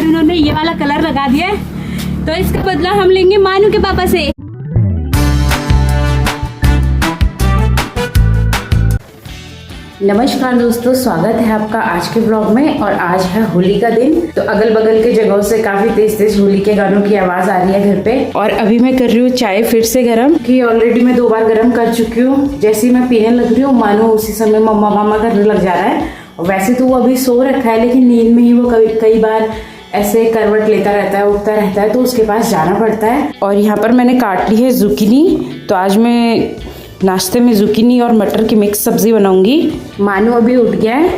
नमस्कार दोस्तों, स्वागत है आपका आज के ब्लॉग में। और आज है होली का दिन, तो अगल बगल के जगहों से काफी तेज तेज होली के गानों की आवाज आ रही है घर पे। और अभी मैं कर रही हूँ चाय फिर से गर्म, कि ऑलरेडी मैं 2 बार गर्म कर चुकी हूँ। जैसे ही मैं पीने लग रही हूँ, मानो उसी समय मम्मा मामा करने लग जा रहा है। और वैसे तो वो अभी सो रखा है, लेकिन नींद में ही वो कई बार ऐसे करवट लेता रहता है, उठता रहता है, तो उसके पास जाना पड़ता है। और यहाँ पर मैंने काट ली है जुकीनी, तो आज मैं नाश्ते में जुकीनी और मटर की मिक्स सब्जी बनाऊंगी। मानू अभी उठ गया है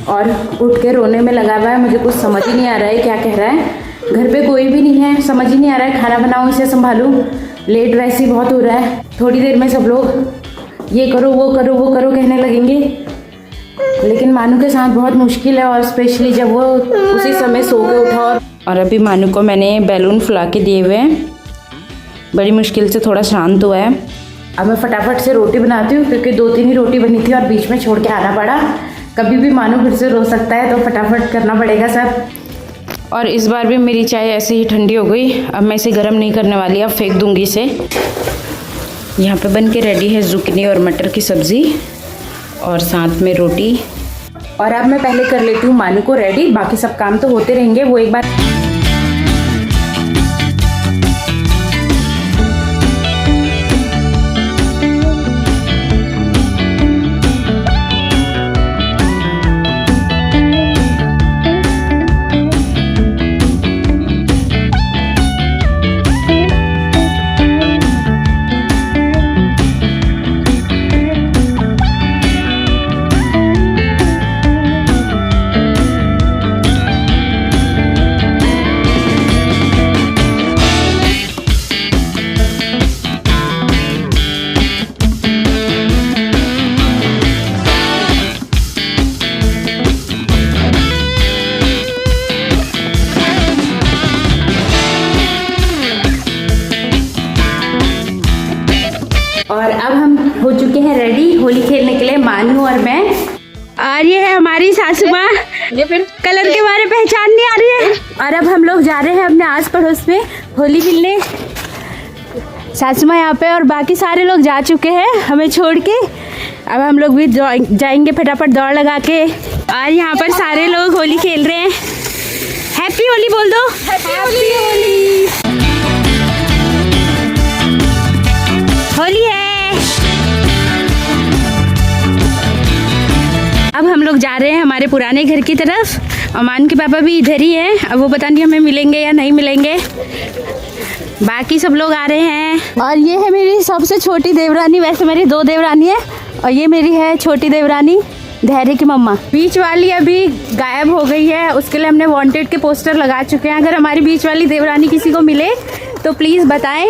और उठ के रोने में लगा हुआ है। मुझे कुछ समझ ही नहीं आ रहा है क्या कह रहा है। घर पे कोई भी नहीं है, समझ ही नहीं आ रहा है खाना बनाऊं इसे संभालूं। लेट वैसे ही बहुत हो रहा है, थोड़ी देर में सब लोग ये करो वो करो वो करो कहने लगेंगे, लेकिन मानू के साथ बहुत मुश्किल है। और स्पेशली जब वो उसी समय सो के उठा। और अभी मानू को मैंने बैलून फुला के दिए हुए हैं, बड़ी मुश्किल से थोड़ा शांत हुआ है। अब मैं फटाफट से रोटी बनाती हूँ, क्योंकि 2-3 ही रोटी बनी थी और बीच में छोड़ के आना पड़ा। कभी भी मानू फिर से रो सकता है, तो फटाफट करना पड़ेगा सब। और इस बार भी मेरी चाय ऐसे ही ठंडी हो गई। अब मैं इसे गर्म नहीं करने वाली, अब फेंक दूंगी इसे। यहाँ पे बन के रेडी है जुकीनी और मटर की सब्ज़ी और साथ में रोटी। और अब मैं पहले कर लेती हूँ मानू को रेडी, बाकी सब काम तो होते रहेंगे। वो एक बार और अब हम हो चुके हैं रेडी होली खेलने के लिए, मानू और मैं। और ये है हमारी सासू माँ, कलर के बारे पहचान नहीं आ रही है। और अब हम लोग जा रहे हैं अपने आस पड़ोस में होली खेलने। सासू माँ यहाँ पे और बाकी सारे लोग जा चुके हैं हमें छोड़ के। अब हम लोग भी जाएंगे फटाफट दौड़ लगा के। और यहाँ पर सारे लोग होली खेल रहे हैं। हैप्पी होली बोल दो। हैप्पी होली। होली है। अब हम लोग जा रहे हैं हमारे पुराने घर की तरफ। अमान के पापा भी इधर ही हैं। अब वो पता नहीं हमें मिलेंगे या नहीं मिलेंगे। बाकी सब लोग आ रहे हैं। और ये है मेरी सबसे छोटी देवरानी, वैसे मेरी 2 देवरानी है, और ये मेरी है छोटी देवरानी धैर्य की मम्मा। बीच वाली अभी गायब हो गई है, उसके लिए हमने वांटेड के पोस्टर लगा चुके हैं। अगर हमारी बीच वाली देवरानी किसी को मिले तो प्लीज़ बताएं।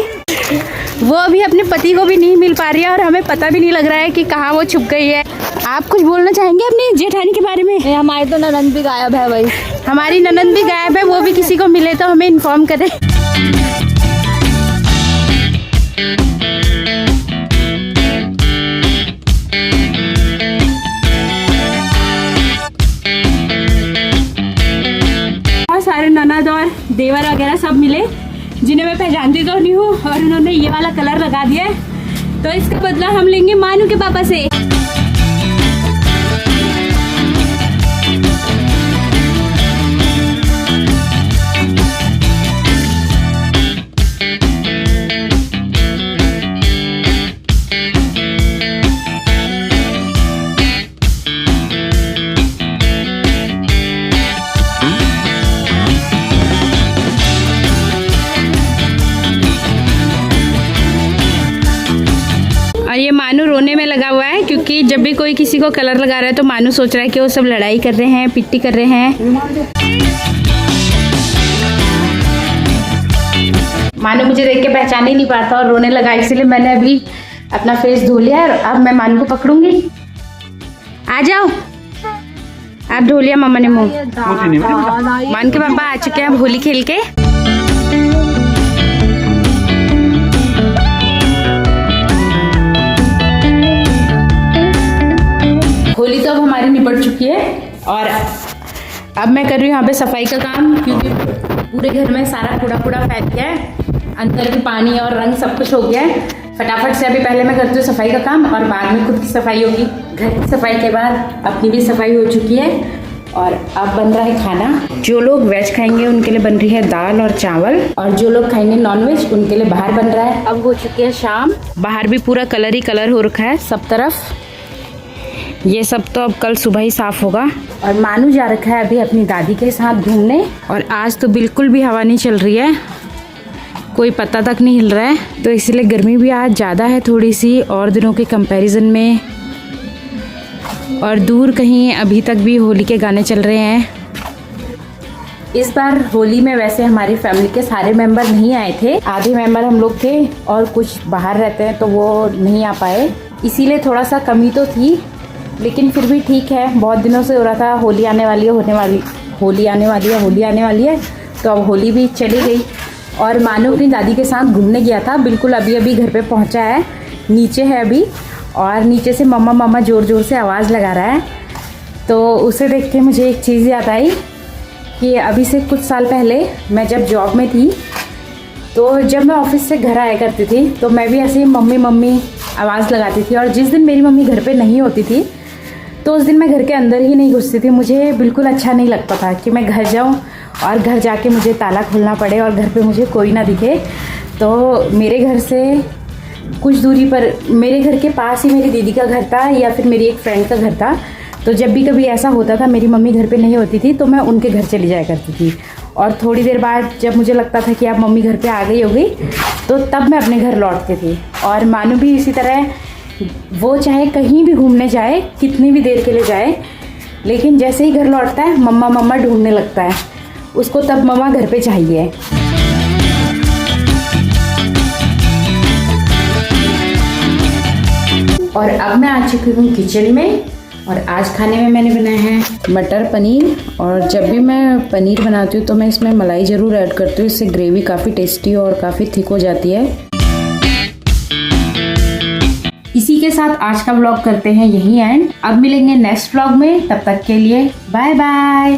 वो अभी अपने पति को भी नहीं मिल पा रही है और हमें पता भी नहीं लग रहा है कि कहाँ वो छुप गई है। आप कुछ बोलना चाहेंगे अपनी जेठानी के बारे में? हमारी तो ननद भी गायब है भाई। हमारी ननद भी गायब है, वो भी किसी को मिले तो हमें इन्फॉर्म करें। बहुत सारे ननद और देवर वगैरह सब मिले, जिन्हें मैं पहचानती तो नहीं हूँ। और उन्होंने ये वाला कलर लगा दिया है, तो इसका बदला हम लेंगे मानू के पापा से। और ये मानू रोने में लगा हुआ है, क्योंकि जब भी कोई किसी को कलर लगा रहा है तो मानू सोच रहा है कि वो सब लड़ाई कर रहे हैं, पिट्टी कर रहे हैं। मानू मुझे देख के पहचान ही नहीं पाता और रोने लगा, इसलिए मैंने अभी अपना फेस धो लिया है। अब मैं मानू को पकड़ूंगी। आ जाओ, आप धो लिया मम्मा ने मुँह। मान के पापा आ चुके हैं अब होली खेल के। होली तो अब हमारी निपट चुकी है और अब मैं कर रही हूँ यहाँ पे सफाई का काम, क्योंकि पूरे घर में सारा कूड़ा कूड़ा फेंक गया है, अंदर भी पानी और रंग सब कुछ हो गया है। फटाफट से अभी पहले मैं करती हूँ सफाई का काम और बाद में खुद की सफाई होगी। घर की सफाई के बाद अपनी भी सफाई हो चुकी है और अब बन रहा है खाना। जो लोग वेज खाएंगे उनके लिए बन रही है दाल और चावल, और जो लोग खाएंगे नॉन वेज उनके लिए बाहर बन रहा है। अब हो चुकी है शाम, बाहर भी पूरा कलर ही कलर हो रखा है सब तरफ। ये सब तो अब कल सुबह ही साफ होगा। और मानू जा रखा है अभी अपनी दादी के साथ घूमने, और आज तो बिल्कुल भी हवा नहीं चल रही है, कोई पत्ता तक नहीं हिल रहा है, तो इसलिए गर्मी भी आज ज़्यादा है थोड़ी सी और दिनों के कंपैरिजन में। और दूर कहीं अभी तक भी होली के गाने चल रहे हैं। इस बार होली में वैसे हमारी फैमिली के सारे मेंबर नहीं आए थे, आधे मेंबर हम लोग थे और कुछ बाहर रहते हैं तो वो नहीं आ पाए, इसीलिए थोड़ा सा कमी तो थी, लेकिन फिर भी ठीक है। बहुत दिनों से हो रहा था होली आने वाली है, होली आने वाली है, तो अब होली भी चली गई। और मानू अपनी दादी के साथ घूमने गया था, बिल्कुल अभी अभी घर पे पहुंचा है, नीचे है अभी, और नीचे से मम्मा मम्मा ज़ोर ज़ोर से आवाज़ लगा रहा है। तो उसे देख के मुझे एक चीज़ याद आई कि अभी से कुछ साल पहले मैं जब जॉब में थी, तो जब मैं ऑफिस से घर आया करती थी तो मैं भी ऐसे ही मम्मी मम्मी आवाज़ लगाती थी। और जिस दिन मेरी मम्मी घर पे नहीं होती थी तो उस दिन मैं घर के अंदर ही नहीं घुसती थी। मुझे बिल्कुल अच्छा नहीं लगता था कि मैं घर जाऊं और घर जाके मुझे ताला खोलना पड़े और घर पे मुझे कोई ना दिखे। तो मेरे घर से कुछ दूरी पर, मेरे घर के पास ही मेरी दीदी का घर था या फिर मेरी एक फ्रेंड का घर था। तो जब भी कभी ऐसा होता था मेरी मम्मी घर पे नहीं होती थी तो मैं उनके घर चली जाया करती थी। और थोड़ी देर बाद जब मुझे लगता था कि अब मम्मी घर पे आ गई होगी तो तब मैं अपने घर लौटती थी। और मानू भी इसी तरह, वो चाहे कहीं भी घूमने जाए, कितनी भी देर के लिए जाए, लेकिन जैसे ही घर लौटता है मम्मा मम्मा ढूंढने लगता है, उसको तब मम्मा घर पे चाहिए। और अब मैं आ चुकी हूँ किचन में, और आज खाने में मैंने बनाया है मटर पनीर। और जब भी मैं पनीर बनाती हूँ तो मैं इसमें मलाई ज़रूर ऐड करती हूँ, इससे ग्रेवी काफ़ी टेस्टी और काफ़ी थिक हो जाती है। इसी के साथ आज का व्लॉग करते हैं यहीं एंड। अब मिलेंगे नेक्स्ट व्लॉग में, तब तक के लिए बाय बाय।